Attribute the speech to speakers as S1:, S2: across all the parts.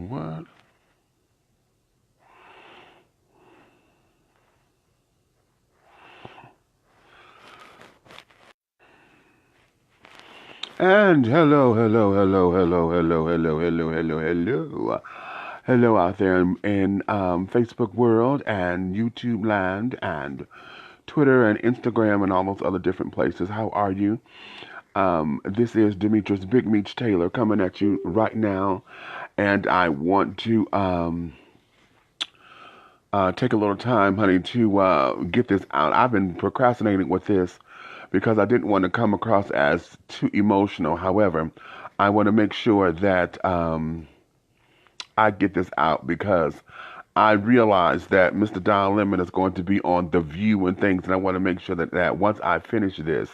S1: What? And hello. Hello out there in Facebook world and YouTube land and Twitter and Instagram and all those other different places. How are you? This is Demetrius Big Meach Taylor coming at you right now, and I want to take a little time, honey, to get this out. I've been procrastinating with this because I didn't want to come across as too emotional. However, I want to make sure that I get this out because I realize that Mr. Don Lemon is going to be on The View and things, and I want to make sure that once I finish this,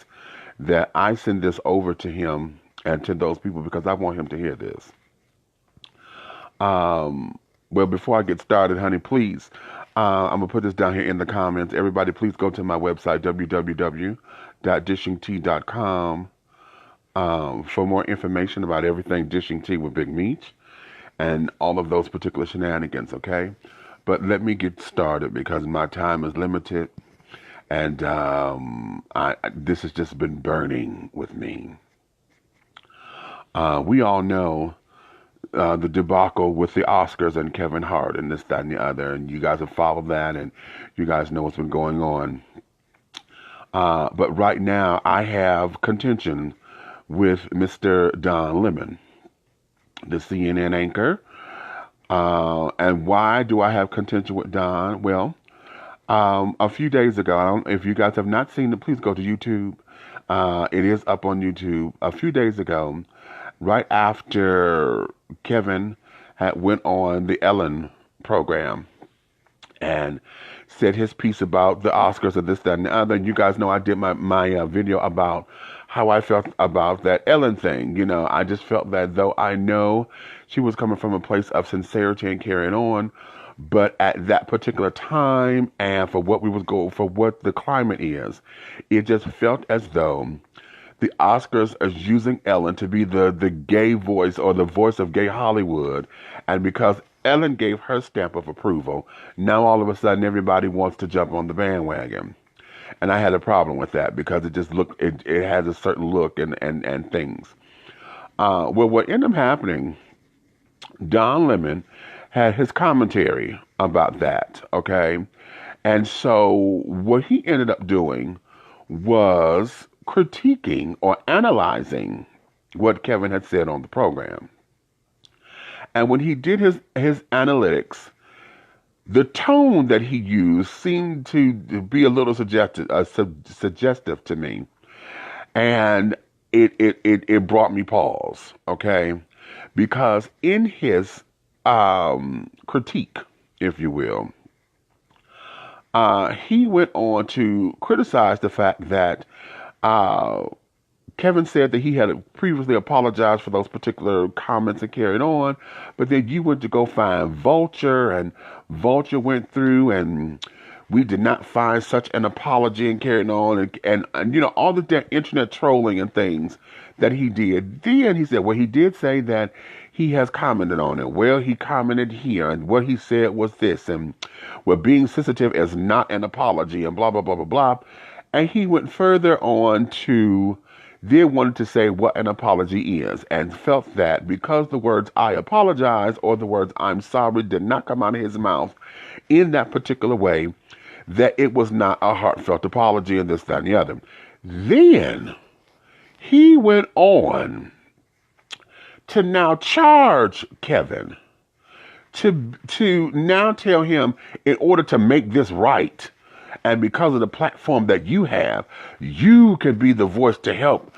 S1: that I send this over to him and to those people because I want him to hear this. Well, before I get started, honey, please, I'm going to put this down here in the comments. Everybody, please go to my website, www.dishingtea.com, for more information about everything Dishing Tea with Big Meach and all of those particular shenanigans, okay? But let me get started because my time is limited and this has just been burning with me. We all know the debacle with the Oscars and Kevin Hart and this, that, and the other. And you guys have followed that and you guys know what's been going on. But right now I have contention with Mr. Don Lemon, the CNN anchor. And why do I have contention with Don? Well, a few days ago, if you guys have not seen it, please go to YouTube. It is up on YouTube. A few days ago, right after Kevin had went on the Ellen program and said his piece about the Oscars and this, that, and the other. And you guys know I did my video about how I felt about that Ellen thing. You know, I just felt that though I know she was coming from a place of sincerity and carrying on, but at that particular time and for what for what the climate is, it just felt as though the Oscars are using Ellen to be the gay voice or the voice of gay Hollywood. And because Ellen gave her stamp of approval, now all of a sudden everybody wants to jump on the bandwagon. And I had a problem with that because it just it has a certain look and things. Well, what ended up happening, Don Lemon had his commentary about that, okay? And so what he ended up doing was critiquing or analyzing what Kevin had said on the program. And when he did his analytics, the tone that he used seemed to be a little suggestive to me. And it brought me pause, okay? Because in his critique, if you will, he went on to criticize the fact that Kevin said that he had previously apologized for those particular comments and carried on, but then you went to go find Vulture, and Vulture went through, and we did not find such an apology and carried on, and you know, all the internet trolling and things that he did. Then he said, well, he did say that he has commented on it. Well, he commented here, and what he said was this, and well, being sensitive is not an apology, and blah, blah, blah, blah, blah. And he went further on to then wanted to say what an apology is and felt that because the words I apologize or the words I'm sorry did not come out of his mouth in that particular way, that it was not a heartfelt apology and this, that, and the other. Then he went on to now charge Kevin to now tell him in order to make this right, and because of the platform that you have, you can be the voice to help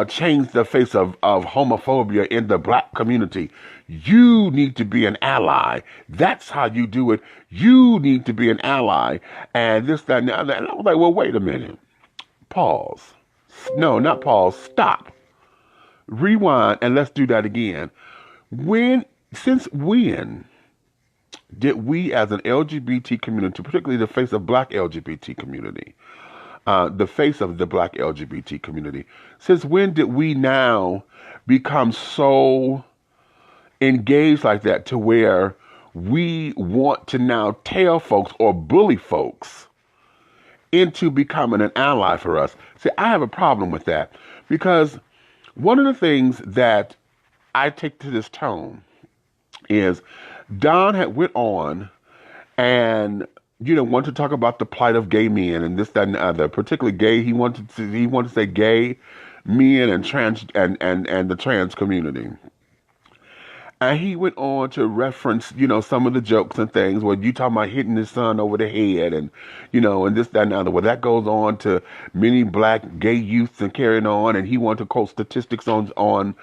S1: change the face of homophobia in the black community. You need to be an ally. That's how you do it. You need to be an ally. And this, that, and the other. And I was like, well, wait a minute. Pause. No, not pause. Stop. Rewind, and let's do that again. Since when did we as an LGBT community, particularly the face of black LGBT community, the face of the black LGBT community, since when did we now become so engaged like that to where we want to now tell folks or bully folks into becoming an ally for us. See, I have a problem with that because one of the things that I take to this tone is Don had went on and wanted to talk about the plight of gay men and this, that, and the other. Particularly gay, he wanted to say gay men and trans and the trans community. And he went on to reference, some of the jokes and things where you talking about hitting his son over the head and, and this, that, and the other. Well, that goes on to many black gay youths and carrying on. And he wanted to quote statistics on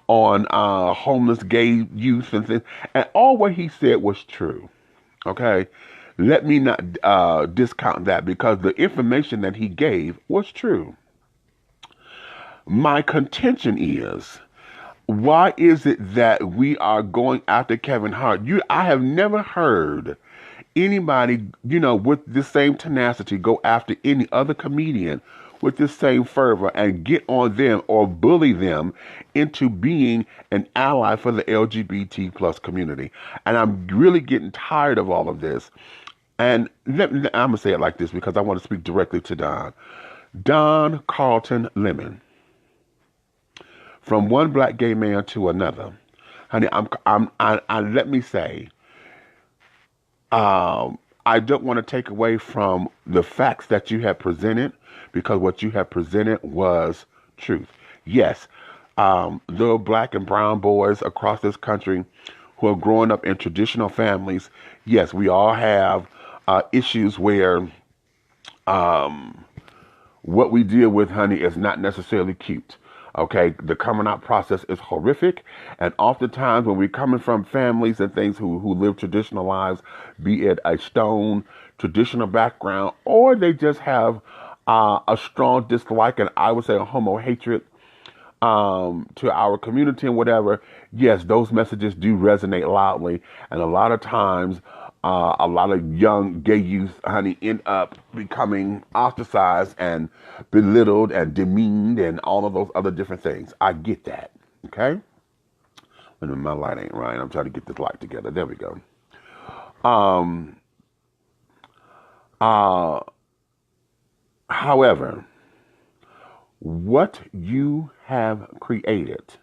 S1: homeless gay youth and things. And all what he said was true. Okay. Let me not discount that because the information that he gave was true. My contention is, why is it that we are going after Kevin Hart? I have never heard anybody, with this same tenacity go after any other comedian with this same fervor and get on them or bully them into being an ally for the LGBT plus community. And I'm really getting tired of all of this. And I'm going to say it like this because I want to speak directly to Don. Don Carlton Lemon. From one black gay man to another, honey, let me say, I don't want to take away from the facts that you have presented because what you have presented was truth. Yes, little black and brown boys across this country who are growing up in traditional families. Yes, we all have issues where what we deal with, honey, is not necessarily cute. Okay, the coming out process is horrific, and oftentimes when we're coming from families and things who live traditional lives, be it a stone traditional background, or they just have a strong dislike and I would say a homo hatred to our community and whatever, yes, those messages do resonate loudly, and a lot of times a lot of young gay youth, honey, end up becoming ostracized and belittled and demeaned and all of those other different things. I get that, okay? And my light ain't right. I'm trying to get this light together. There we go. However, what you have created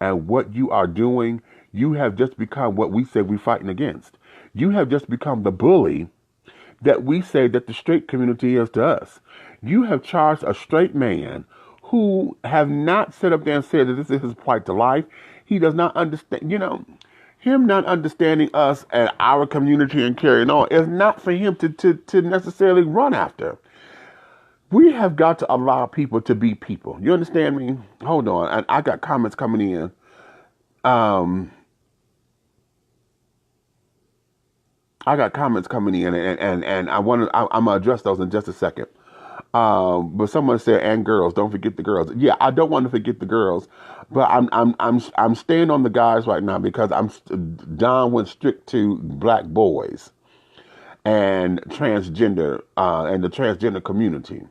S1: and what you are doing, you have just become what we say we're fighting against. You have just become the bully that we say that the straight community is to us. You have charged a straight man who have not set up there and said that this is his plight to life. He does not understand, him not understanding us and our community and carrying on is not for him to necessarily run after. We have got to allow people to be people. You understand me? Hold on. And I got comments coming in. I got comments coming in, and I'm gonna address those in just a second. But someone said, "And girls, don't forget the girls." Yeah, I don't want to forget the girls, but I'm staying on the guys right now because Don went strict to black boys and transgender and the transgender community.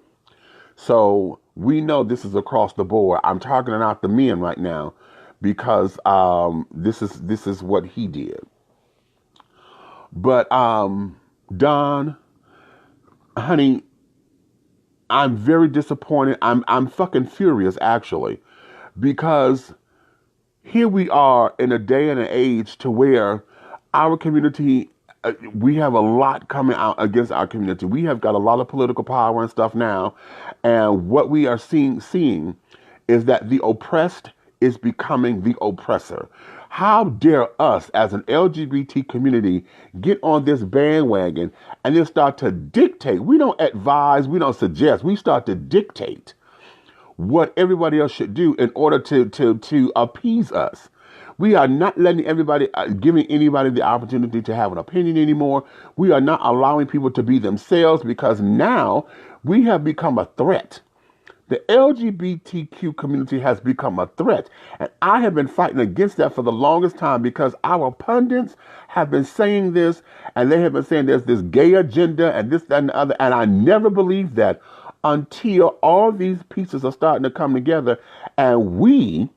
S1: So we know this is across the board. I'm talking about the men right now because this is what he did. But Don, honey, I'm very disappointed. I'm fucking furious actually, because here we are in a day and an age to where our community, we have a lot coming out against our community. We have got a lot of political power and stuff now, and what we are seeing is that the oppressed is becoming the oppressor. How dare us as an LGBT community get on this bandwagon and then start to dictate? We don't advise, we don't suggest, we start to dictate what everybody else should do in order to appease us. We are not letting giving anybody the opportunity to have an opinion anymore. We are not allowing people to be themselves because now we have become a threat. The LGBTQ community has become a threat. And I have been fighting against that for the longest time because our pundits have been saying this, and they have been saying there's this gay agenda and this, that, and the other. And I never believed that until all these pieces are starting to come together and we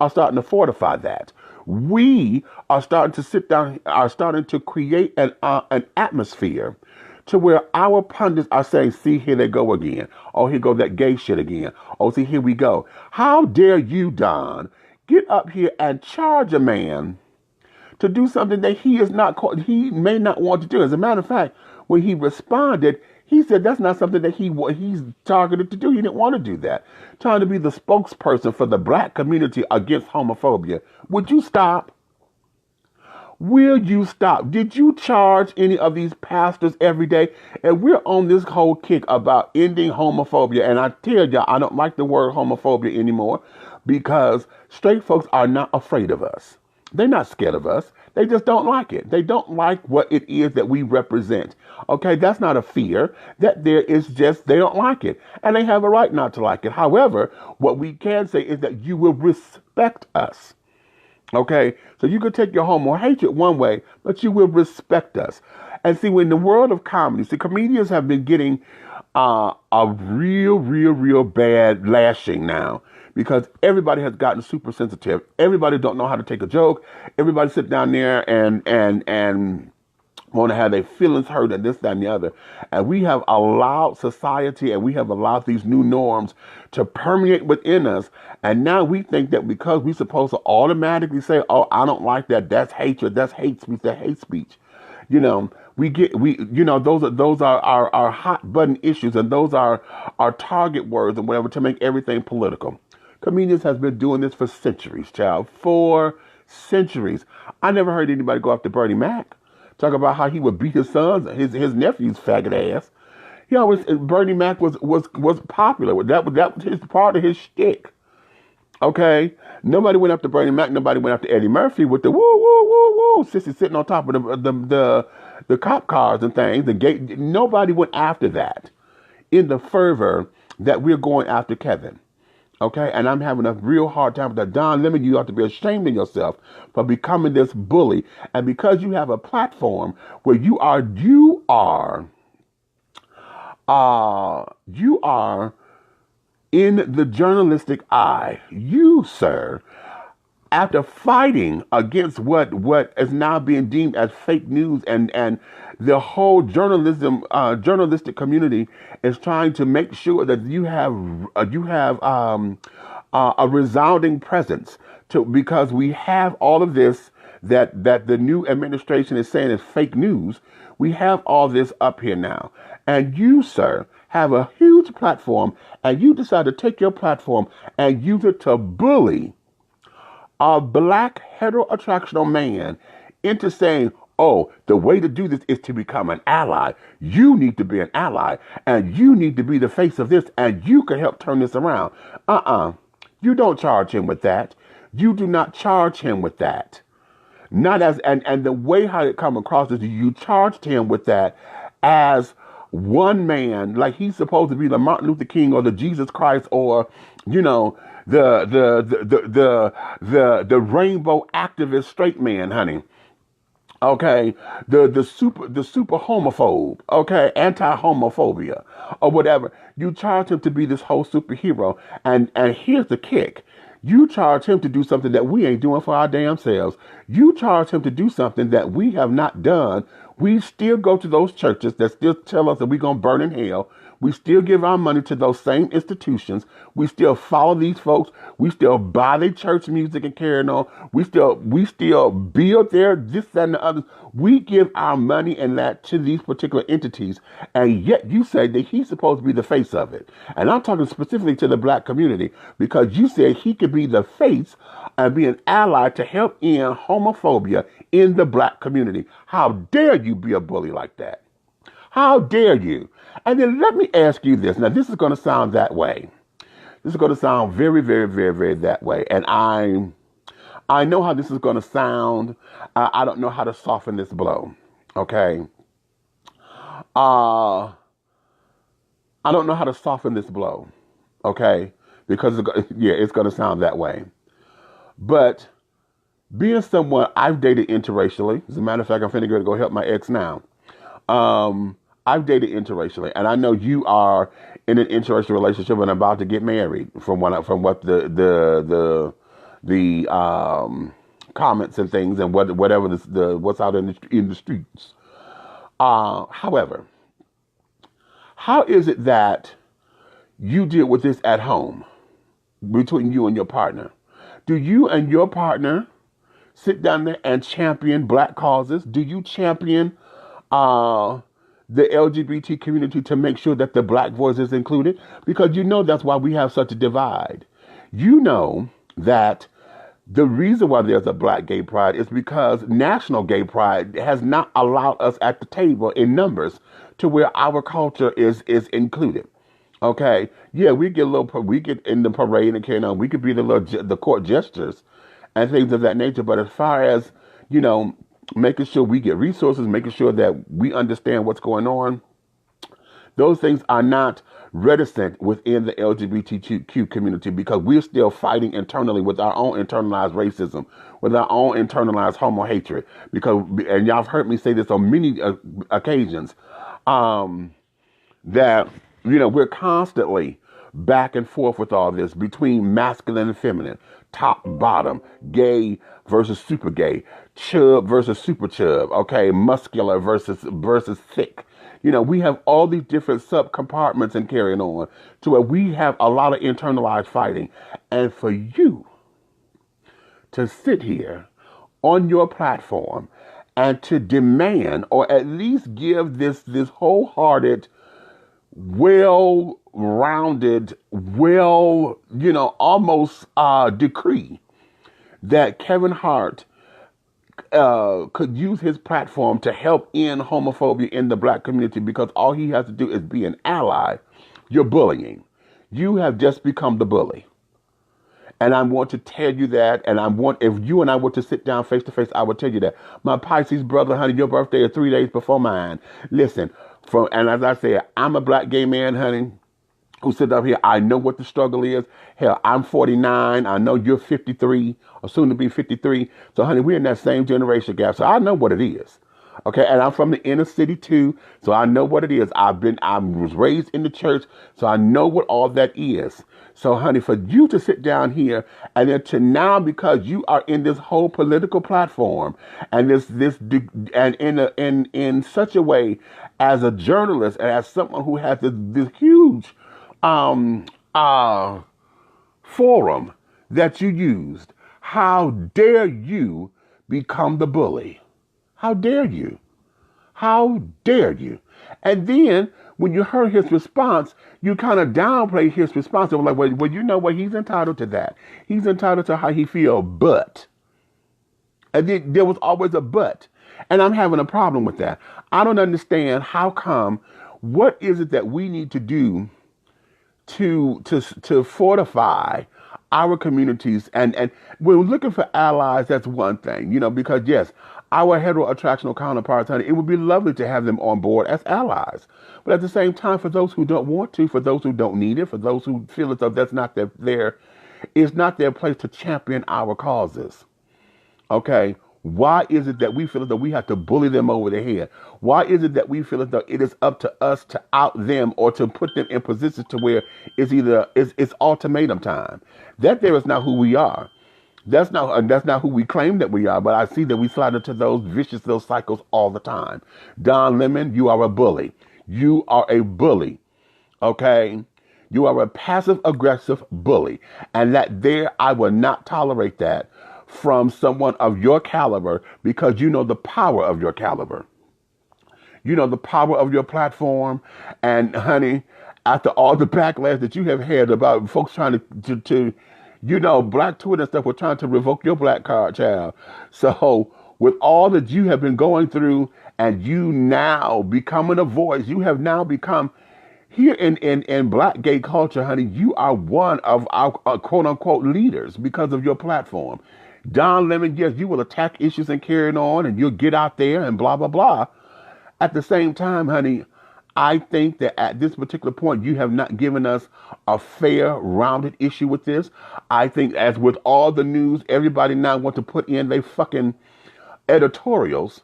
S1: are starting to fortify that. We are starting to sit down, are starting to create an atmosphere to where our pundits are saying, see, here they go again. Oh, here go that gay shit again. Oh, see, here we go. How dare you, Don, get up here and charge a man to do something that he may not want to do. As a matter of fact, when he responded, he said that's not something that he's targeted to do. He didn't want to do that. Trying to be the spokesperson for the black community against homophobia. Would you stop? Will you stop? Did you charge any of these pastors every day? And we're on this whole kick about ending homophobia. And I tell y'all, I don't like the word homophobia anymore because straight folks are not afraid of us. They're not scared of us. They just don't like it. They don't like what it is that we represent. Okay, that's not a fear. That there is just, they don't like it. And they have a right not to like it. However, what we can say is that you will respect us. Okay, so you could take your homo hatred one way, but you will respect us. And see, in the world of comedy, see, comedians have been getting a real bad lashing now because everybody has gotten super sensitive. Everybody don't know how to take a joke. Everybody sit down there and want to have their feelings hurt and this, that, and the other. And we have allowed society and we have allowed these new norms to permeate within us. And now we think that because we're supposed to automatically say, oh, I don't like that. That's hatred. That's hate speech. That's hate speech. You know, those are our hot button issues. And those are our target words and whatever to make everything political. Comedians has been doing this for centuries, child. For centuries. I never heard anybody go after Bernie Mac. Talk about how he would beat his sons, his nephew's faggot ass. He always, Bernie Mac was popular. That was his part of his shtick. Okay, nobody went after Bernie Mac. Nobody went after Eddie Murphy with the woo woo woo woo. Sissy sitting on top of the cop cars and things. The gate. Nobody went after that in the fervor that we're going after Kevin. Okay, and I'm having a real hard time with that. Don Lemon, you ought to be ashamed of yourself for becoming this bully. And because you have a platform where you are in the journalistic eye, you, sir, after fighting against what is now being deemed as fake news and the whole journalistic community is trying to make sure that you have a resounding presence because we have all of this that the new administration is saying is fake news. We have all this up here now. And you, sir, have a huge platform and you decide to take your platform and use it to bully a black heteroattractional man into saying, oh, the way to do this is to become an ally. You need to be an ally and you need to be the face of this and you can help turn this around. You don't charge him with that. You do not charge him with that. Not as, and the way how it come across is you charged him with that as one man, like he's supposed to be the Martin Luther King or the Jesus Christ or, you know, the rainbow activist straight man, honey. Okay, the super homophobe, okay, anti-homophobia or whatever. You charge him to be this whole superhero, and here's the kick. You charge him to do something that we ain't doing for our damn selves. You charge him to do something that we have not done. We still go to those churches that still tell us that we're going to burn in hell. We still give our money to those same institutions. We still follow these folks. We still buy their church music and carry on. We still build their this, that, and the others. We give our money and that to these particular entities. And yet you say that he's supposed to be the face of it. And I'm talking specifically to the black community because you said he could be the face and be an ally to help end homophobia in the black community. How dare you be a bully like that? How dare you? And then let me ask you this. Now, this is going to sound that way. This is going to sound very, very, very, very that way. And I know how this is going to sound. I don't know how to soften this blow. Okay. I don't know how to soften this blow. Okay. Because, it's going to sound that way. But being someone I've dated interracially, as a matter of fact, I'm finna go help my ex now. I've dated interracially, and I know you are in an interracial relationship and about to get married. From what the comments and things and whatever what's out in the streets. However, how is it that you deal with this at home between you and your partner? Do you and your partner sit down there and champion black causes? Do you champion the LGBT community to make sure that the black voice is included? Because you know that's why we have such a divide. You know that the reason why there's a black gay pride is because national gay pride has not allowed us at the table in numbers to where our culture is included. Okay, yeah, we get in the parade and carry on. We could be the court gestures and things of that nature. But as far as, making sure we get resources, making sure that we understand what's going on, those things are not reticent within the LGBTQ community, because we're still fighting internally with our own internalized racism, with our own internalized homo hatred. And y'all have heard me say this on many occasions, that, we're constantly back and forth with all this between masculine and feminine, top, bottom, gay versus super gay, chub versus super chub, okay, muscular versus thick. We have all these different sub-compartments and carrying on to where we have a lot of internalized fighting. And for you to sit here on your platform and to demand, or at least give this wholehearted, well-rounded, almost decree that Kevin Hart could use his platform to help end homophobia in the black community, because all he has to do is be an ally. You're bullying. You have just become the bully. And I want to tell you that, and if you and I were to sit down face to face, I would tell you that. My Pisces brother, honey, your birthday is 3 days before mine. Listen, and as I said, I'm a black gay man, honey, who sit up here. I know what the struggle is. Hell, I'm 49. I know you're 53, or soon to be 53. So, honey, we're in that same generation gap. So I know what it is. Okay, and I'm from the inner city too, so I know what it is. I was raised in the church, so I know what all that is. So, honey, for you to sit down here and then to now, because you are in this whole political platform and in such a way, as a journalist and as someone who has this huge forum that you used, how dare you become the bully? How dare you? How dare you? And then when you heard his response, you kind of downplayed his response. It was like, well, you know what? He's entitled to that. He's entitled to how he feels, but. And then there was always a but. And I'm having a problem with that. I don't understand how come. What is it that we need to do to fortify our communities? And we're looking for allies. That's one thing, because yes, our heteroattractional counterparts, honey, it would be lovely to have them on board as allies. But at the same time, for those who don't want to, for those who don't need it, for those who feel as though that's not it's not their place to champion our causes. Okay? Why is it that we feel as though we have to bully them over the head? Why is it that we feel as though it is up to us to out them or to put them in positions to where it's ultimatum time? That there is not who we are. That's not who we claim that we are, but I see that we slide into those cycles all the time. Don Lemon, you are a bully. You are a bully. Okay? You are a passive-aggressive bully. And I will not tolerate that from someone of your caliber, because you know the power of your caliber. You know the power of your platform. And honey, after all the backlash that you have had about folks trying to Black Twitter and stuff were trying to revoke your black card, child. So with all that you have been going through and you now becoming a voice, you have now become here in black gay culture, honey, you are one of our quote unquote leaders because of your platform. Don Lemon, yes, you will attack issues and carry on and you'll get out there and blah, blah, blah. At the same time, honey, I think that at this particular point, you have not given us a fair, rounded issue with this. I think as with all the news, everybody now wants to put in their fucking editorials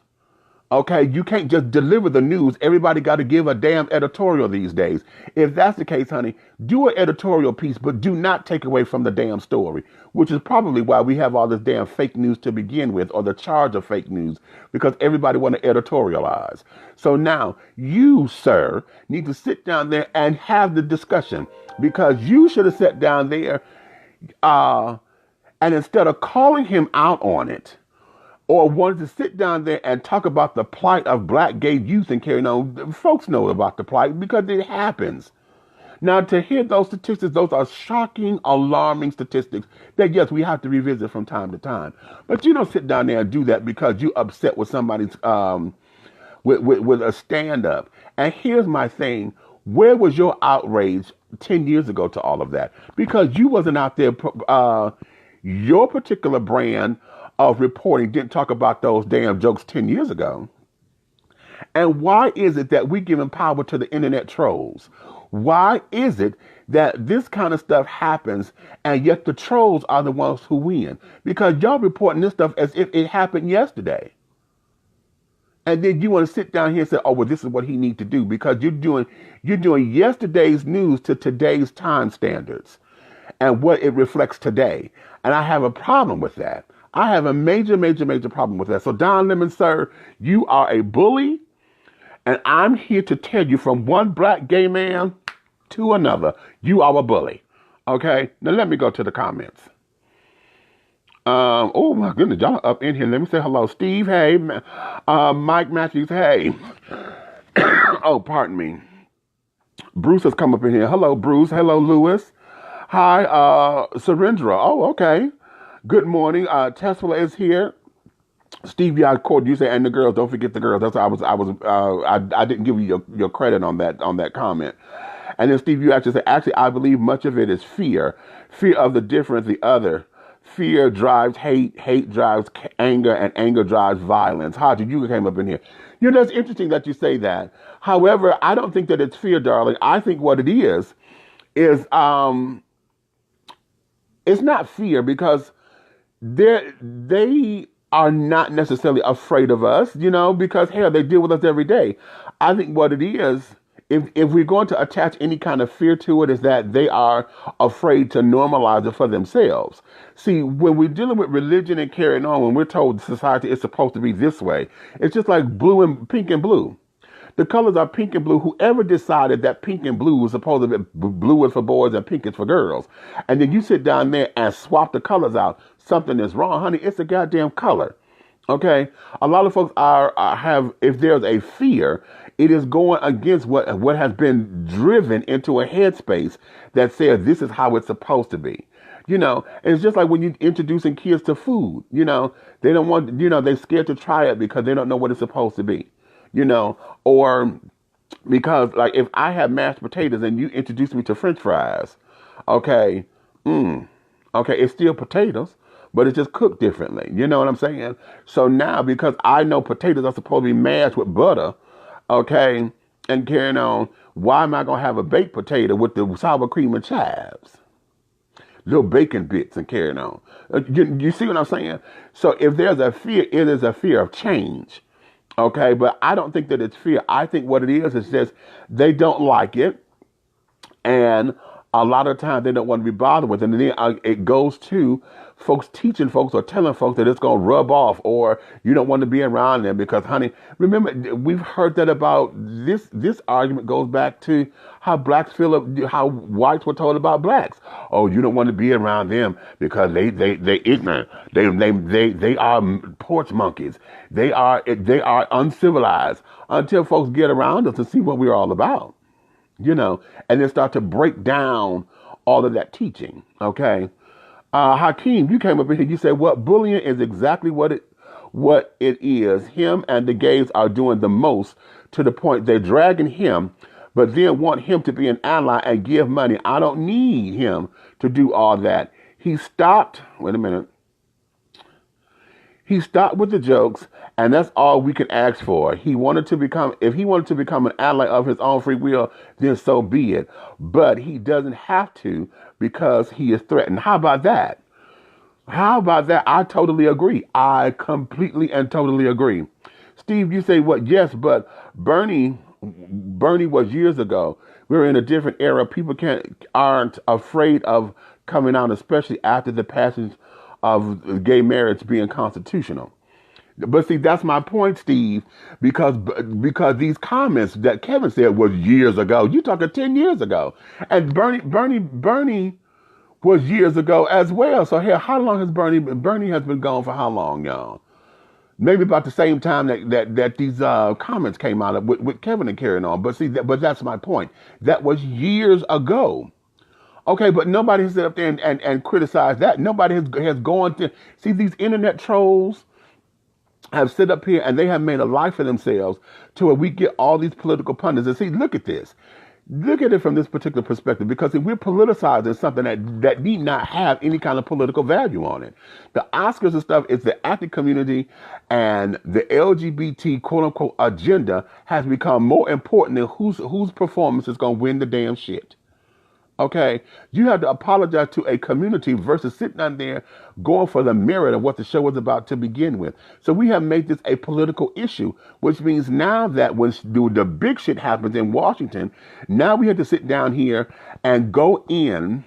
S1: Okay, you can't just deliver the news. Everybody got to give a damn editorial these days. If that's the case, honey, do an editorial piece, but do not take away from the damn story, which is probably why we have all this damn fake news to begin with, or the charge of fake news, because everybody want to editorialize. So now you, sir, need to sit down there and have the discussion, because you should have sat down there, and instead of calling him out on it, or wanted to sit down there and talk about the plight of black gay youth and carrying on. Folks know about the plight because it happens. Now, to hear those statistics, those are shocking, alarming statistics that, yes, we have to revisit from time to time. But you don't sit down there and do that because you're upset with somebody's, with a stand-up. And here's my thing. Where was your outrage 10 years ago to all of that? Because you wasn't out there, your particular brand of reporting didn't talk about those damn jokes 10 years ago. And why is it that we giving power to the internet trolls? Why is it that this kind of stuff happens and yet the trolls are the ones who win? Because y'all reporting this stuff as if it happened yesterday. And then you want to sit down here and say, oh, well, this is what he needs to do, because you're doing yesterday's news to today's time standards and what it reflects today. And I have a problem with that. I have a major, major, major problem with that. So, Don Lemon, sir, you are a bully. And I'm here to tell you, from one black gay man to another, you are a bully. Okay? Now, let me go to the comments. Oh, my goodness. Y'all up in here. Let me say hello. Steve, hey. Mike Matthews, hey. Oh, pardon me. Bruce has come up in here. Hello, Bruce. Hello, Lewis. Hi, Surendra. Oh, okay. Good morning. Tesla is here. Steve, I quoted you say, and the girls. Don't forget the girls. That's why I didn't give you your credit on that comment. And then Steve, you actually say, actually, I believe much of it is fear of the different, the other. Fear drives hate, hate drives anger, and anger drives violence. Haji, you came up in here. You know, that's interesting that you say that. However, I don't think that it's fear, darling. I think what it is it's not fear, because they are not necessarily afraid of us, you know, because, hell, they deal with us every day. I think what it is, if we're going to attach any kind of fear to it, is that they are afraid to normalize it for themselves. See, when we're dealing with religion and carrying on, when we're told society is supposed to be this way, it's just like pink and blue. The colors are pink and blue. Whoever decided that pink and blue was supposed to be blue is for boys and pink is for girls, and then you sit down there and swap the colors out, something is wrong, honey. It's a goddamn color. Okay, a lot of folks have, if there's a fear, it is going against what has been driven into a headspace that says this is how it's supposed to be. You know, and it's just like when you're introducing kids to food. You know, they don't want, you know, they're scared to try it because they don't know what it's supposed to be. You know, or because, like, if I have mashed potatoes and you introduce me to French fries, okay, okay, it's still potatoes, but it's just cooked differently. You know what I'm saying? So now, because I know potatoes are supposed to be mashed with butter, okay, and carrying on, why am I going to have a baked potato with the sour cream and chives? Little bacon bits and carrying on. You see what I'm saying? So if there's a fear, it is a fear of change. Okay, but I don't think that it's fear. I think what it is just they don't like it. And a lot of times they don't want to be bothered with it. And then it goes to folks teaching folks or telling folks that it's going to rub off, or you don't want to be around them because, honey, remember, we've heard that about this. This argument goes back to how blacks feel, how whites were told about blacks. Oh, you don't want to be around them because they ignorant. They are porch monkeys. They are uncivilized, until folks get around us to see what we're all about. You know, and then start to break down all of that teaching. Okay. Hakeem, you came up in here, you said, what bullying is exactly what it is. Him and the gays are doing the most, to the point they're dragging him, but then want him to be an ally and give money. I don't need him to do all that. He stopped with the jokes, and that's all we can ask for. If he wanted to become an ally of his own free will, then so be it. But he doesn't have to, because he is threatened. How about that? I totally agree. I completely and totally agree. Steve, you say what? Yes, but Bernie was years ago. We're in a different era. People aren't afraid of coming out, especially after the passage of gay marriage being constitutional. But see, that's my point, Steve, because these comments that Kevin said was years ago. You talking 10 years ago, and Bernie was years ago as well. So here, how long has Bernie has been gone for how long, y'all? Maybe about the same time that these comments came out with Kevin and carrying on. But see, but that's my point. That was years ago. Okay, but nobody has sit up there and criticized that. Nobody has gone to see these internet trolls have sit up here and they have made a life for themselves to where we get all these political pundits. And see, look at this. Look at it from this particular perspective, because if we're politicizing something that need not have any kind of political value on it. The Oscars and stuff is the acting community, and the LGBT quote unquote agenda has become more important than whose performance is going to win the damn shit. Okay, you have to apologize to a community versus sitting down there going for the merit of what the show was about to begin with. So we have made this a political issue, which means now that when the big shit happens in Washington, now we have to sit down here and go in,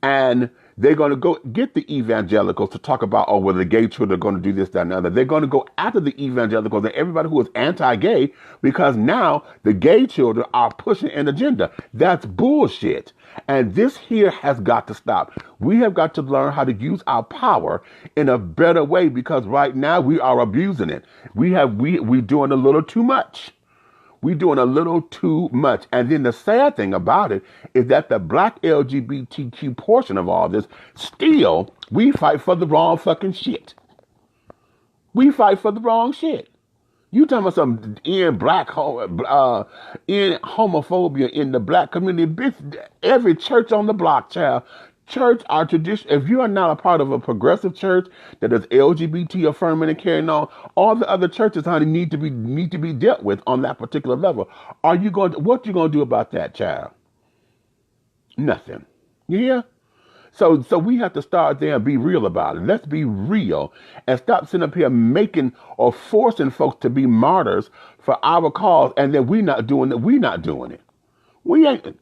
S1: and they're going to go get the evangelicals to talk about, oh, well, the gay children are going to do this, that, and the other. They're going to go after the evangelicals and everybody who is anti-gay, because now the gay children are pushing an agenda. That's bullshit. And this here has got to stop. We have got to learn how to use our power in a better way, because right now we are abusing it. We're doing a little too much. We're doing a little too much. And then the sad thing about it is that the black LGBTQ portion of all this, still, we fight for the wrong fucking shit. We fight for the wrong shit. You talking about some end homophobia in the black community? Bitch, every church on the block, child. Church, our tradition. If you are not a part of a progressive church that is LGBT affirming and carrying on, all the other churches, honey, need to be dealt with on that particular level. What you gonna do about that, child? Nothing. You hear? So we have to start there and be real about it. Let's be real and stop sitting up here making or forcing folks to be martyrs for our cause, and then we're not doing it. We're not doing it. We ain't.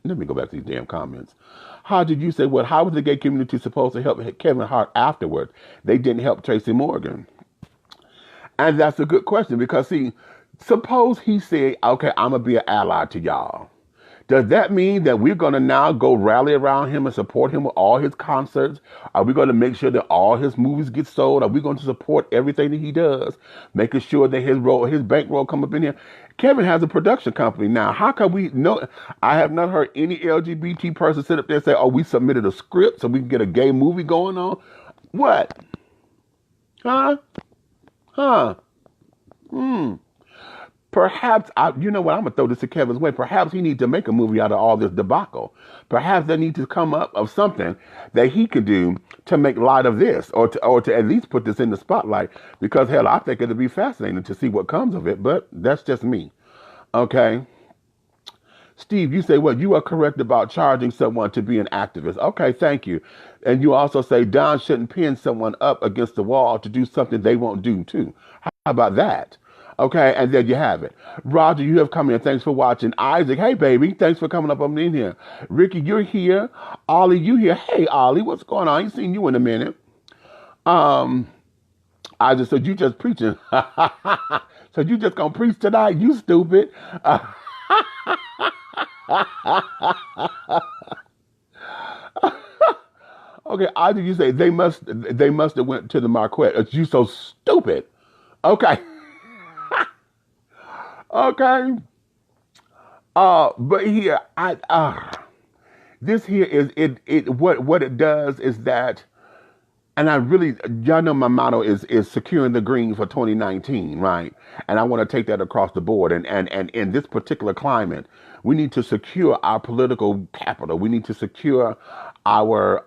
S1: Let me go back to these damn comments. How did you say, well, how was the gay community supposed to help Kevin Hart afterward? They didn't help Tracy Morgan. And that's a good question, because see, suppose he said, okay, I'm going to be an ally to y'all. Does that mean that we're going to now go rally around him and support him with all his concerts? Are we going to make sure that all his movies get sold? Are we going to support everything that he does, making sure that his bankroll come up in here? Kevin has a production company now. How can we know? I have not heard any LGBT person sit up there and say, oh, we submitted a script so we can get a gay movie going on. What? Huh? Perhaps, you know what, I'm going to throw this to Kevin's way. Perhaps he needs to make a movie out of all this debacle. Perhaps they need to come up of something that he could do to make light of this, or to at least put this in the spotlight. Because, hell, I think it'll be fascinating to see what comes of it, but that's just me. Okay? Steve, you say, well, you are correct about charging someone to be an activist. Okay, thank you. And you also say Don shouldn't pin someone up against the wall to do something they won't do, too. How about that? Okay, and there you have it. Roger, you have come in. Thanks for watching. Isaac, hey, baby. Thanks for coming up on in here. Ricky, you're here. Ollie, you here. Hey, Ollie, what's going on? I ain't seen you in a minute. Isaac, so you just preaching. So you just gonna preach tonight? You stupid. Okay, Isaac, you say they must have went to the Marquette. You so stupid. Okay. Okay. But here, this here is what it does is that, and I really, y'all know my motto is securing the green for 2019, right? And I want to take that across the board. And in this particular climate, we need to secure our political capital. We need to secure our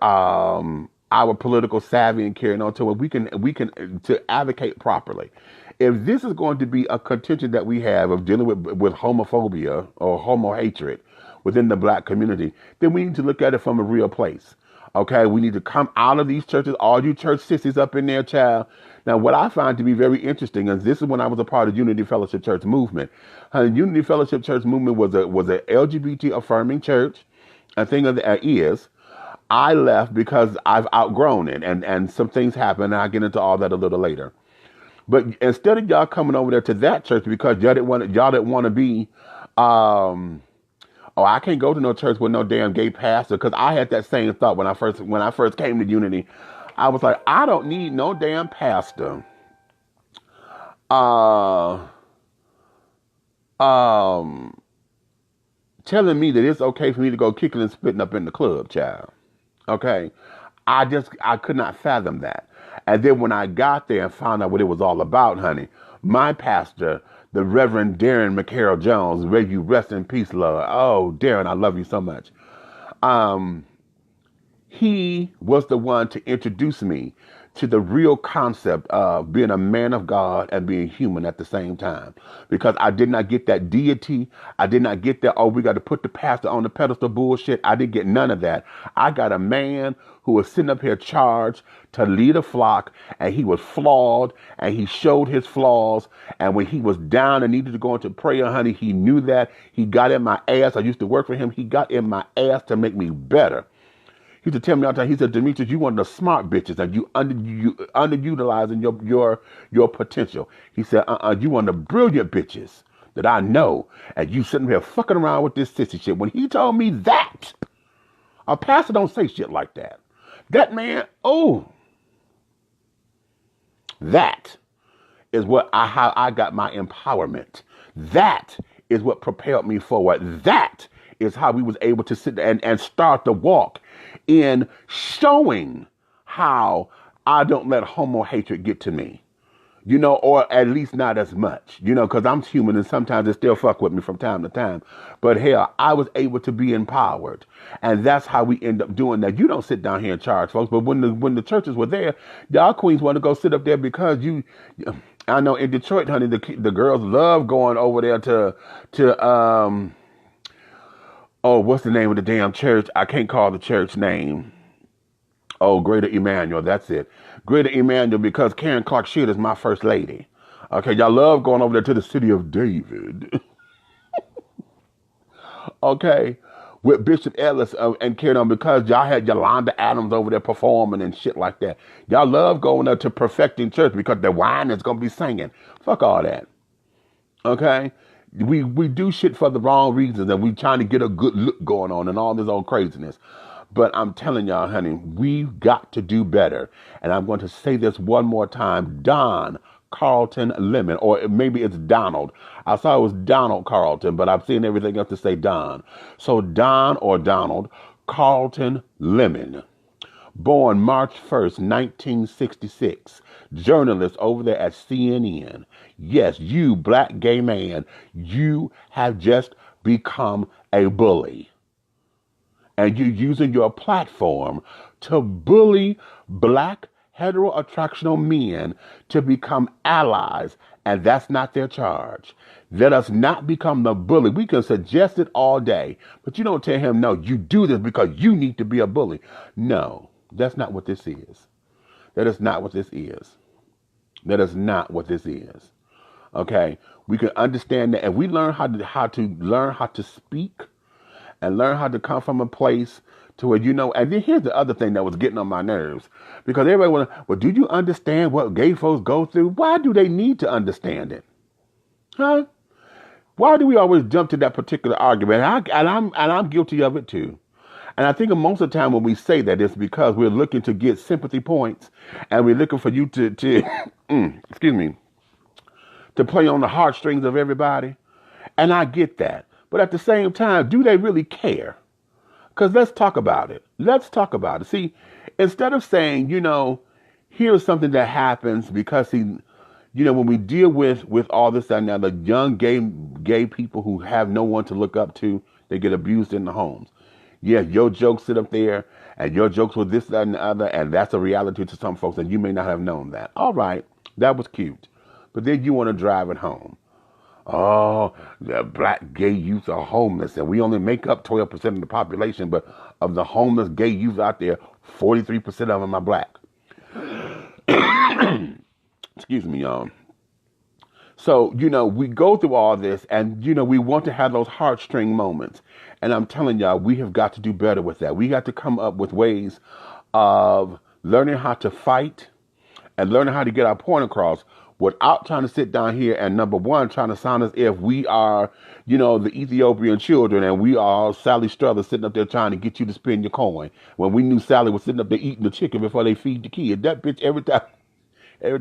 S1: political savvy and carrying on to where we can to advocate properly. If this is going to be a contention that we have of dealing with homophobia or homo hatred within the black community, then we need to look at it from a real place. Okay, we need to come out of these churches, all you church sissies up in there, child. Now, what I find to be very interesting is this is when I was a part of Unity Fellowship Church movement. Unity Fellowship Church movement was a LGBT affirming church. A thing of the is. I left because I've outgrown it, and some things happened, and I'll get into all that a little later. But instead of y'all coming over there to that church because y'all didn't want to be, oh, I can't go to no church with no damn gay pastor, because I had that same thought when I first came to Unity. I was like, I don't need no damn pastor. Telling me that it's okay for me to go kicking and spitting up in the club, child. Okay. I could not fathom that. And then when I got there and found out what it was all about, honey, my pastor, the Reverend Darren McCarroll Jones, may you rest in peace, Lord. Oh, Darren, I love you so much. He was the one to introduce me to the real concept of being a man of God and being human at the same time. Because I did not get that deity. I did not get that, oh, we got to put the pastor on the pedestal bullshit. I didn't get none of that. I got a man who was sitting up here charged to lead a flock, and he was flawed, and he showed his flaws. And when he was down and needed to go into prayer, honey, he knew that. He got in my ass. I used to work for him. He got in my ass to make me better. He used to tell me all the time, he said, Demetrius, you one of the smart bitches, and you underutilizing your potential. He said, you one of the brilliant bitches that I know, and you sitting here fucking around with this sissy shit. When he told me that, a pastor don't say shit like that. That man, that is how I got my empowerment. That is what propelled me forward. That is how we was able to sit there and start the walk in showing how I don't let homo hatred get to me, or at least not as much, because I'm human and sometimes it still fuck with me from time to time. But hell, I was able to be empowered, and that's how we end up doing that. You don't sit down here and charge folks, but when the churches were there, y'all queens want to go sit up there because I know in Detroit, honey, the girls love going over there to oh, what's the name of the damn church? I can't call the church name. Oh, Greater Emmanuel. That's it. Greater Emmanuel, because Karen Clark Sheard is my first lady. Okay, y'all love going over there to the city of David. Okay, with Bishop Ellis and Karen on, because y'all had Yolanda Adams over there performing and shit like that. Y'all love going there to Perfecting Church because the wine is going to be singing. Fuck all that. Okay? We do shit for the wrong reasons, and we trying to get a good look going on and all this old craziness. But I'm telling y'all, honey, we've got to do better. And I'm going to say this one more time. Don Carlton Lemon, or maybe it's Donald. I saw it was Donald Carlton, but I've seen everything else to say Don. So Don or Donald Carlton Lemon. Born March 1st, 1966. Journalist over there at CNN. Yes, you black gay man, you have just become a bully. And you're using your platform to bully black heteroattractional men to become allies. And that's not their charge. Let us not become the bully. We can suggest it all day, but you don't tell him, no, you do this because you need to be a bully. No, that's not what this is. That is not what this is. That is not what this is. Okay, we can understand that, and we learn how to speak, and learn how to come from a place to where And then here's the other thing that was getting on my nerves, because everybody want to. Well, do you understand what gay folks go through? Why do they need to understand it? Huh? Why do we always jump to that particular argument? And I'm guilty of it too. And I think most of the time when we say that, it's because we're looking to get sympathy points, and we're looking for you to excuse me, to play on the heartstrings of everybody. And I get that. But at the same time, do they really care? Because let's talk about it. Let's talk about it. See, instead of saying, here's something that happens because when we deal with all this and now, the young gay people who have no one to look up to, they get abused in the homes. Yeah, your jokes sit up there, and your jokes with this, that, and the other, and that's a reality to some folks, and you may not have known that. All right, that was cute. But then you want to drive it home. Oh, the black gay youth are homeless, and we only make up 12% of the population, but of the homeless gay youth out there, 43% of them are black. Excuse me, y'all. So, we go through all this and, we want to have those heartstring moments. And I'm telling y'all, we have got to do better with that. We got to come up with ways of learning how to fight and learning how to get our point across without trying to sit down here and, number one, trying to sound as if we are, the Ethiopian children and we are Sally Struthers sitting up there trying to get you to spend your coin. When we knew Sally was sitting up there eating the chicken before they feed the kid. That bitch, every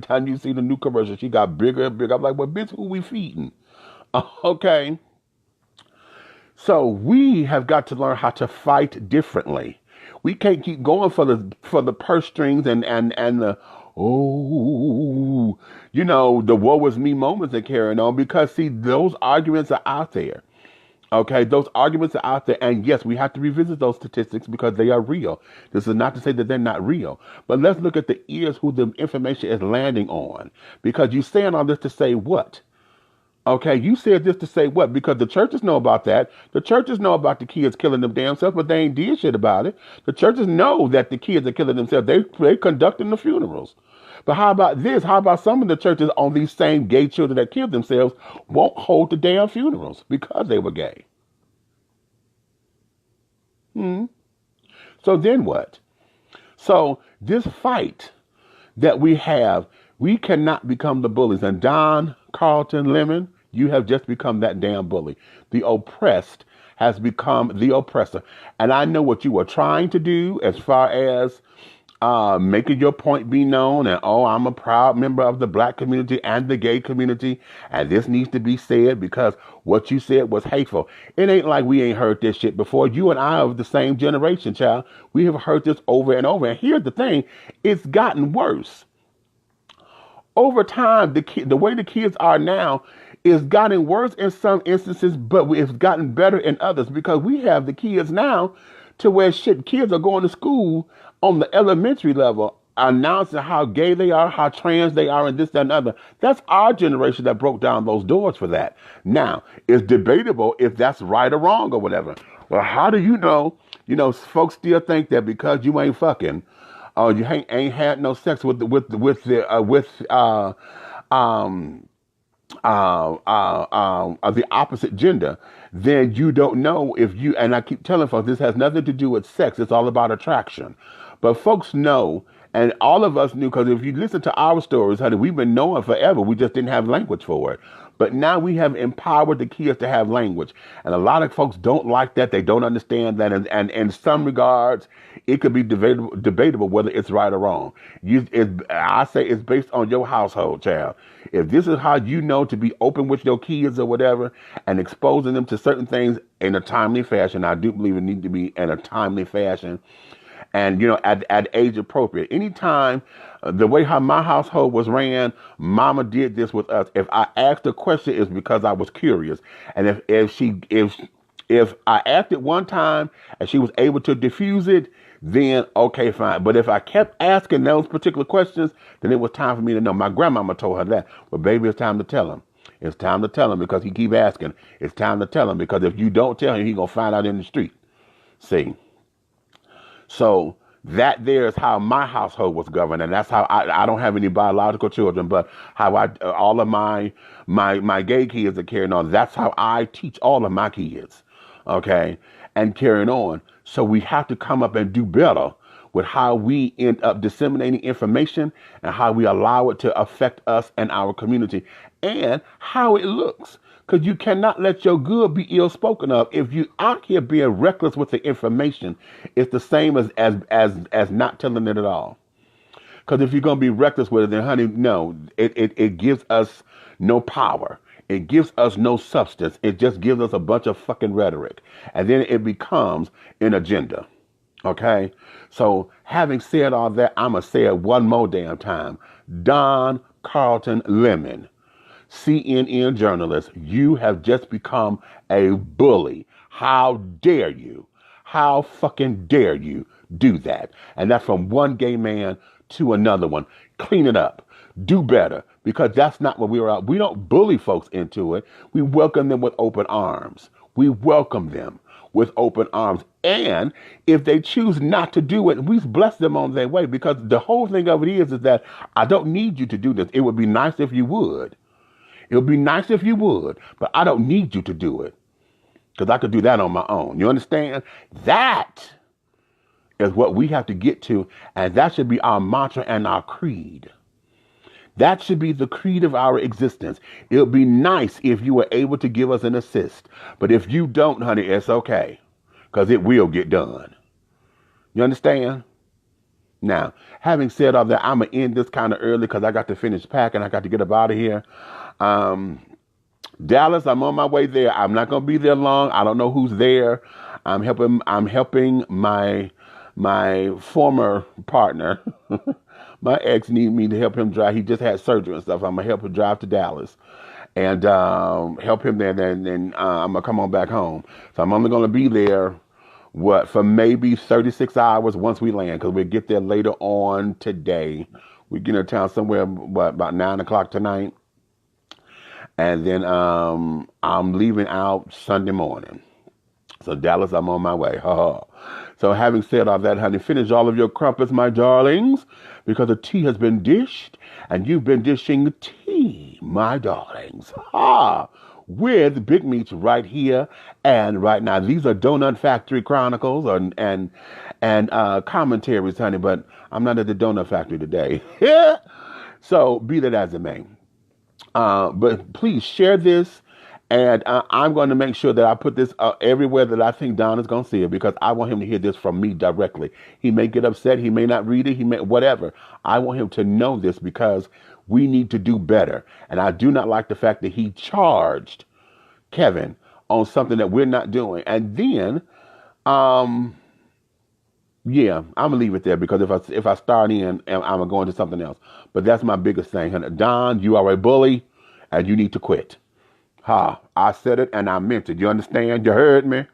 S1: time you see the new commercial, she got bigger and bigger. I'm like, well, bitch, who we feeding? Okay. So we have got to learn how to fight differently. We can't keep going for the purse strings and the the woe is me moments and carrying on, because see, those arguments are out there. Okay, those arguments are out there, and yes, we have to revisit those statistics because they are real. This is not to say that they're not real, but let's look at the ears who the information is landing on. Because you saying all this to say what? Okay, you said this to say what? Because the churches know about that. The churches know about the kids killing them damn self, but they ain't did shit about it. The churches know that the kids are killing themselves. They conducting the funerals. But how about this? How about some of the churches on these same gay children that killed themselves won't hold the damn funerals because they were gay? So then what? So this fight that we have, we cannot become the bullies. And Don, Carlton, Lemon, you have just become that damn bully. The oppressed has become the oppressor. And I know what you were trying to do as far as making your point be known, and I'm a proud member of the black community and the gay community, and this needs to be said because what you said was hateful. It ain't like we ain't heard this shit before. You and I are of the same generation, child. We have heard this over and over. And here's the thing, it's gotten worse. Over time, the way the kids are now is gotten worse in some instances, but it's gotten better in others, because we have the kids now to where kids are going to school on the elementary level announcing how gay they are, how trans they are, and this, that, and other. That's our generation that broke down those doors for that. Now, it's debatable if that's right or wrong or whatever. Well, how do you know? Folks still think that because you ain't fucking, you ain't had no sex with the opposite gender, then you don't know if you, and I keep telling folks, this has nothing to do with sex. It's all about attraction. But folks know, and all of us knew, because if you listen to our stories, honey, we've been knowing forever. We just didn't have language for it. But now we have empowered the kids to have language. And a lot of folks don't like that. They don't understand that. And in some regards, it could be debatable whether it's right or wrong. I say it's based on your household, child. If this is how you know to be open with your kids or whatever and exposing them to certain things in a timely fashion, I do believe it needs to be in a timely fashion. And, at age appropriate. Anytime, the way how my household was ran, mama did this with us. If I asked a question, it's because I was curious. And if I asked it one time and she was able to diffuse it, then okay, fine. But if I kept asking those particular questions, then it was time for me to know. My grandmama told her that. But baby, it's time to tell him. It's time to tell him because he keep asking. It's time to tell him because if you don't tell him, he gonna find out in the street. See? So that there is how my household was governed, and that's how I don't have any biological children, but how all of my gay kids are carrying on. That's how I teach all of my kids, okay, and carrying on. So we have to come up and do better with how we end up disseminating information and how we allow it to affect us and our community and how it looks. Because you cannot let your good be ill spoken of. If you out here being reckless with the information, it's the same as not telling it at all. Because if you're going to be reckless with it, then honey, no, it gives us no power. It gives us no substance. It just gives us a bunch of fucking rhetoric. And then it becomes an agenda. Okay? So having said all that, I'm going to say it one more damn time. Don Carlton Lemon, CNN journalist, you have just become a bully. How dare you? How fucking dare you do that? And that's from one gay man to another one. Clean it up. Do better, because that's not what we were out. We don't bully folks into it. We welcome them with open arms. We welcome them. with open arms. And if they choose not to do it, we bless them on their way, because the whole thing of it is that I don't need you to do this. It would be nice if you would. It would be nice if you would, but I don't need you to do it, because I could do that on my own. You understand? That is what we have to get to, and that should be our mantra and our creed. That should be the creed of our existence. It would be nice if you were able to give us an assist, but if you don't, honey, it's okay, because it will get done. You understand? Now, having said all that, I'm going to end this kind of early because I got to finish packing. I got to get up out of here. Dallas, I'm on my way there. I'm not going to be there long. I don't know who's there. I'm helping my former partner. My ex need me to help him drive. He just had surgery and stuff. I'm going to help him drive to Dallas and help him there. Then I'm going to come on back home. So I'm only going to be there, for maybe 36 hours once we land, because we'll get there later on today. We get in town somewhere, about 9 o'clock tonight. And then I'm leaving out Sunday morning. So Dallas, I'm on my way. So having said all that, honey, finish all of your crumpets, my darlings, because the tea has been dished, and you've been dishing tea, my darlings. With Big Meach right here and right now. These are Donut Factory Chronicles and commentaries, honey, but I'm not at the Donut Factory today. So be that as it may. But please share this, and I'm going to make sure that I put this everywhere that I think Don is going to see it, because I want him to hear this from me directly. He may get upset. He may not read it. He may, whatever. I want him to know this, because we need to do better. And I do not like the fact that he charged Kevin on something that we're not doing. And then, yeah, I'm going to leave it there, because if I start in, I'm going to go into something else. But that's my biggest thing, honey. Don, you are a bully, and you need to quit. I said it, and I meant it. You understand? You heard me?